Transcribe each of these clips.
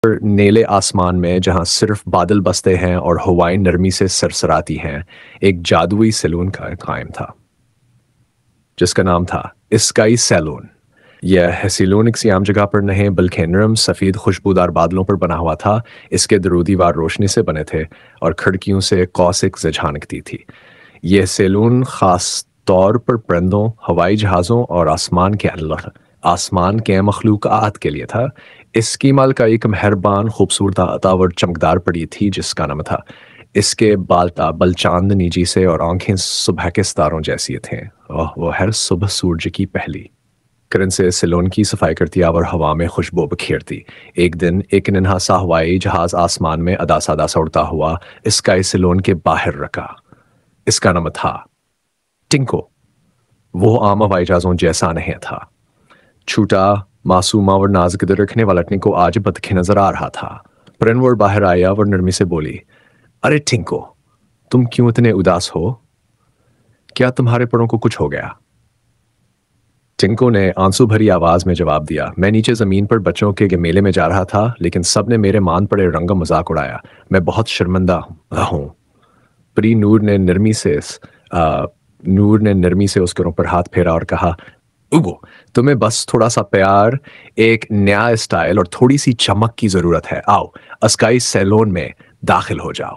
نیلے آسمان میں جہاں صرف بادل بستے ہیں اور ہوائیں نرمی سے سرسراتی ہیں، ایک جادوئی سیلون کا قائم تھا جس کا نام تھا اسکائی سیلون۔ یہ سیلون ایک عام جگہ پر نہیں بلکہ نرم سفید خوشبودار بادلوں پر بنا ہوا تھا۔ اس کے درودی وار روشنی سے بنے تھے اور کھڑکیوں سے کوسک سے جھانکتی تھی۔ یہ سیلون خاص طور پر پرندوں، ہوائی جہازوں اور آسمان کے مخلوقات کے لیے تھا۔ اس کی مالکہ ایک مہربان، خوبصورت اور چمکدار پری تھی جس کا نام تھا۔ اس کے بال چاندنی جیسے اور آنکھیں صبح کے ستاروں جیسی تھیں۔ وہ ہر صبح سورج کی پہلی کرن سے سیلون کی صفائی کرتی اور ہوا میں خوشبو بکھیرتی۔ ایک دن ایک ننھا سا ہوائی جہاز آسمان میں ادا سادا اڑتا ہوا اسکائی سیلون کے باہر رکا۔ اس کا نام تھا ٹنکو۔ وہ عام ہوائی جہازوں جیسا نہیں تھا۔ چھوٹا، معصوم اور نازک دل رکھنے والا ٹنکو آج بدکھے نظر آ رہا تھا۔ پرنور باہر آیا اور نرمی سے بولی، ارے ٹنکو، تم کیوں اتنے اداس ہو؟ کیا تمہارے پروں کو کچھ ہو گیا؟ ٹنکو نے آنسو بھری آواز میں جواب دیا، میں نیچے زمین پر بچوں کے میلے میں جا رہا تھا لیکن سب نے میرے مان پڑے رنگ مذاق اڑایا۔ میں بہت شرمندہ ہوں۔ پری نور نے نرمی سے اس کے اوپر ہاتھ پھیرا اور کہا، اوگو، تمہیں بس تھوڑا سا پیار، ایک نیا اسٹائل اور تھوڑی سی چمک کی ضرورت ہے۔ آؤ اسکائی سیلون میں داخل ہو جاؤ۔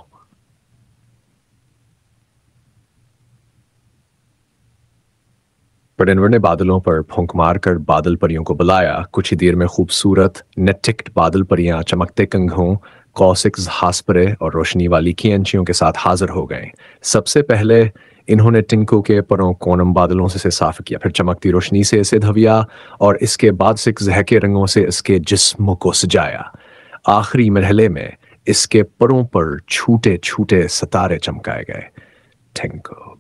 پرنور نے بادلوں پر پھونک مار کر بادل پریوں کو بلایا۔ کچھ ہی دیر میں خوبصورت نیٹکٹ بادل پریاں چمکتے کنگھوں، کوسکس، ہاسپرے اور روشنی والی کینچیوں کے ساتھ حاضر ہو گئیں۔ سب سے پہلے انہوں نے ٹنکو کے پروں کو نم بادلوں سے صاف کیا، پھر چمکتی روشنی سے اسے دھویا اور اس کے بعد زہکے رنگوں سے اس کے جسم کو سجایا۔ آخری مرحلے میں اس کے پروں پر چھوٹے چھوٹے ستارے چمکائے گئے۔ ٹنکو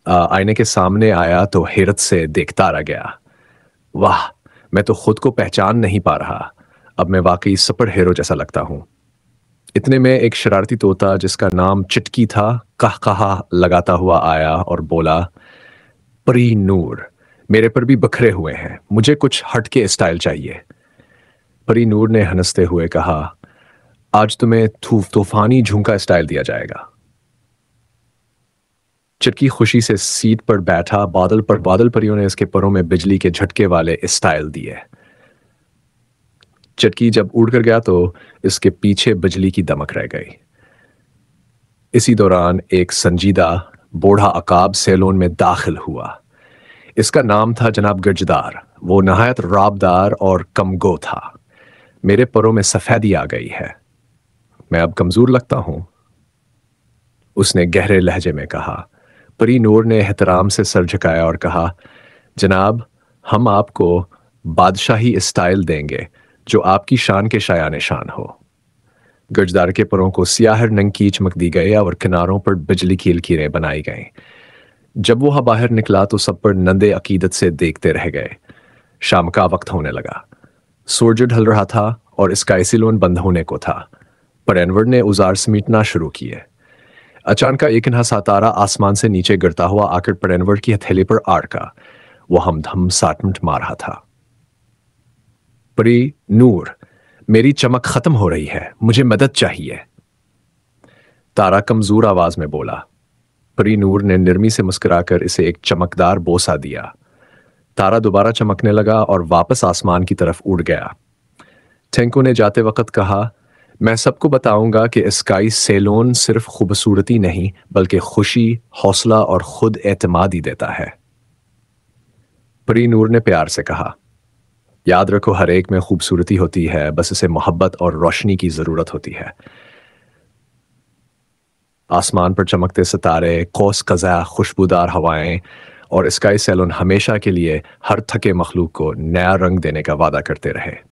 آئینے کے سامنے آیا تو حیرت سے دیکھتا رہ گیا۔ واہ، میں تو خود کو پہچان نہیں پا رہا۔ اب میں واقعی سپر ہیرو جیسا لگتا ہوں۔ اتنے میں ایک شرارتی طوطا جس کا نام چٹکی تھا قہقہا لگاتا ہوا آیا اور بولا، پری نور، میرے پر بھی بکھرے ہوئے ہیں، مجھے کچھ ہٹ کے اسٹائل چاہیے۔ پری نور نے ہنستے ہوئے کہا، آج تمہیں طوفانی جھونکا اسٹائل دیا جائے گا۔ چٹکی خوشی سے سیٹ پر بیٹھا۔ بادل پریوں نے اس کے پروں میں بجلی کے جھٹکے والے اسٹائل دیے۔ چٹکی جب اڑ کر گیا تو اس کے پیچھے بجلی کی دمک رہ گئی۔ اسی دوران ایک سنجیدہ بوڑھا عقاب سیلون میں داخل ہوا۔ اس کا نام تھا جناب گرجدار۔ وہ نہایت رابدار اور کمگو تھا۔ میرے پروں میں سفیدی آ گئی ہے، میں اب کمزور لگتا ہوں، اس نے گہرے لہجے میں کہا۔ پری نور نے احترام سے سر جھکایا اور کہا، جناب، ہم آپ کو بادشاہی اسٹائل دیں گے جو آپ کی شان کے شایان شان ہو۔ گرجدار کے پروں کو سیاہ رنگ کی چمک دی گئی اور کناروں پر بجلی کی لکیریں بنائی گئیں۔ جب وہ باہر نکلا تو سب پر نندے عقیدت سے دیکھتے رہ گئے۔ شام کا وقت ہونے لگا، سورج ڈھل رہا تھا اور اسکائی سیلون بند ہونے کو تھا۔ پرنور نے اوزار سمیٹنا شروع کیے۔ اچانک ایک نہا سا تارا آسمان سے نیچے گرتا ہوا آ کر پرنور کی ہتھیلی پر آڑکا۔ وہ ہم دھم ساٹمنٹ مار رہا تھا۔ پری نور، میری چمک ختم ہو رہی ہے، مجھے مدد چاہیے، تارا کمزور آواز میں بولا۔ پری نور نے نرمی سے مسکرا کر اسے ایک چمکدار بوسہ دیا۔ تارا دوبارہ چمکنے لگا اور واپس آسمان کی طرف اڑ گیا۔ ٹنکو نے جاتے وقت کہا، میں سب کو بتاؤں گا کہ اسکائی سیلون صرف خوبصورتی نہیں بلکہ خوشی، حوصلہ اور خود اعتمادی دیتا ہے۔ پری نور نے پیار سے کہا، یاد رکھو، ہر ایک میں خوبصورتی ہوتی ہے، بس اسے محبت اور روشنی کی ضرورت ہوتی ہے۔ آسمان پر چمکتے ستارے، قوس قزح، خوشبودار ہوائیں اور اسکائی سیلون ہمیشہ کے لیے ہر تھکے مخلوق کو نیا رنگ دینے کا وعدہ کرتے رہے۔